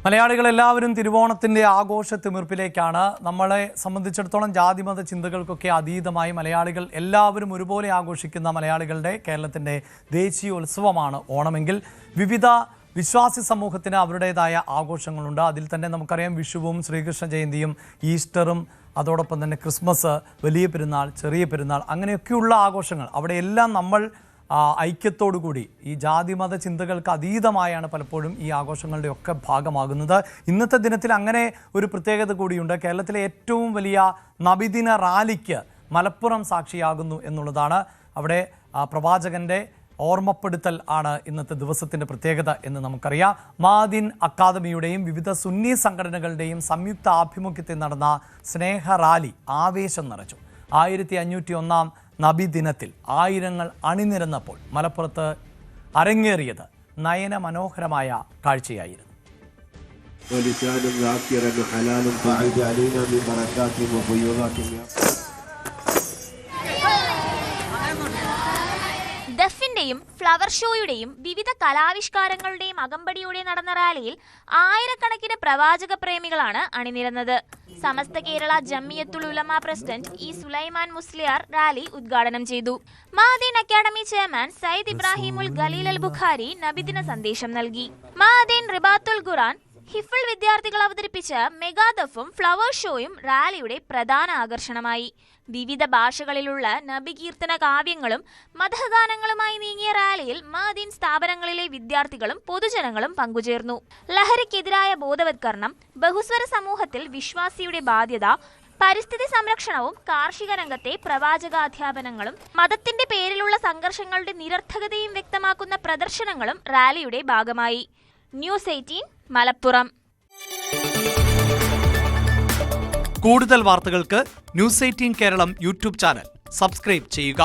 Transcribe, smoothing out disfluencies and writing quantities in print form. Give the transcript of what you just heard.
മലയാളികളെല്ലാവരും തിരുവോണത്തിൻ്റെ ആഘോഷത്തിമിർപ്പിലേക്കാണ്. നമ്മളെ സംബന്ധിച്ചിടത്തോളം ജാതിമത ചിന്തകൾക്കൊക്കെ അതീതമായി മലയാളികൾ എല്ലാവരും ഒരുപോലെ ആഘോഷിക്കുന്ന മലയാളികളുടെ കേരളത്തിൻ്റെ ദേശീയോത്സവമാണ് ഓണമെങ്കിൽ വിവിധ വിശ്വാസി സമൂഹത്തിന് അവരുടേതായ ആഘോഷങ്ങളുണ്ട്. അതിൽ തന്നെ നമുക്കറിയാം വിഷുവും ശ്രീകൃഷ്ണ ജയന്തിയും ഈസ്റ്ററും അതോടൊപ്പം തന്നെ ക്രിസ്മസ്, വലിയ പെരുന്നാൾ, ചെറിയ പെരുന്നാൾ, അങ്ങനെയൊക്കെയുള്ള ആഘോഷങ്ങൾ അവിടെയെല്ലാം നമ്മൾ ഐക്യത്തോടുകൂടി ഈ ജാതിമത ചിന്തകൾക്ക് അതീതമായാണ് പലപ്പോഴും ഈ ആഘോഷങ്ങളുടെ ഒക്കെ ഭാഗമാകുന്നത്. ഇന്നത്തെ ദിനത്തിൽ അങ്ങനെ ഒരു പ്രത്യേകത കൂടിയുണ്ട്. കേരളത്തിലെ ഏറ്റവും വലിയ നബിദിന റാലിക്ക് മലപ്പുറം സാക്ഷിയാകുന്നു എന്നുള്ളതാണ്. അവിടെ പ്രവാചകൻ്റെ ഓർമ്മപ്പെടുത്തൽ ആണ് ഇന്നത്തെ ദിവസത്തിൻ്റെ പ്രത്യേകത എന്ന് നമുക്കറിയാം. മാദിൻ അക്കാദമിയുടെയും വിവിധ സുന്നി സംഘടനകളുടെയും സംയുക്ത ആഭിമുഖ്യത്തിൽ നടന്ന സ്നേഹ റാലി ആവേശം നിറച്ചു. 1501 നബി ദിനത്തിൽ ആയിരങ്ങൾ അണിനിരന്നപ്പോൾ മലപ്പുറത്ത് അരങ്ങേറിയത് നയന മനോഹരമായ കാഴ്ചയായിരുന്നു. ദഫിന്റെയും ഫ്ലവർ ഷോയുടെയും വിവിധ കലാവിഷ്കാരങ്ങളുടെയും അകമ്പടിയോടെ നടന്ന റാലിയിൽ ആയിരക്കണക്കിന് പ്രവാചക പ്രേമികളാണ് അണിനിരന്നത്. Samastha Kerala Jamiyyathul Ulama president E Sulaiman Musliyar rally ഉദ്ഘാടനം ചെയ്തു. മാദീൻ അക്കാദമി ചെയർമാൻ സയ്യിദ് ഇബ്രാഹിമുൽ ഖലീൽ അൽ ബുഖാരി നബിദിന സന്ദേശം നൽകി. മാദീൻ റിബാത്തുൽ ഖുർആൻ ഹിഫ്ൾ വിദ്യാർത്ഥികൾ അവതരിപ്പിച്ച മെഗാദഫും ഫ്ലവർ ഷോയും റാലിയുടെ പ്രധാന ആകർഷണമായി. വിവിധ ഭാഷകളിലുള്ള നബി കീർത്തന കാവ്യങ്ങളും മതഗാനങ്ങളുമായി നീങ്ങിയ റാലിയിൽ മാദീൻ സ്ഥാപനങ്ങളിലെ വിദ്യാർത്ഥികളും പൊതുജനങ്ങളും പങ്കുചേർന്നു. ലഹരിക്കെതിരായ ബോധവത്കരണം, ബഹുസ്വര സമൂഹത്തിൽ വിശ്വാസിയുടെ ബാധ്യത, പരിസ്ഥിതി സംരക്ഷണവും കാർഷിക രംഗത്തെ പ്രവാചകാധ്യാപനങ്ങളും മതത്തിന്റെ പേരിലുള്ള സംഘർഷങ്ങളുടെ നിരർത്ഥകതയും വ്യക്തമാക്കുന്ന പ്രദർശനങ്ങളും റാലിയുടെ ഭാഗമായി. ന്യൂസ് 18 മലപ്പുറം. കൂടുതൽ വാർത്തകൾക്ക് news 18 Keralam YouTube channel subscribe ചെയ്യുക.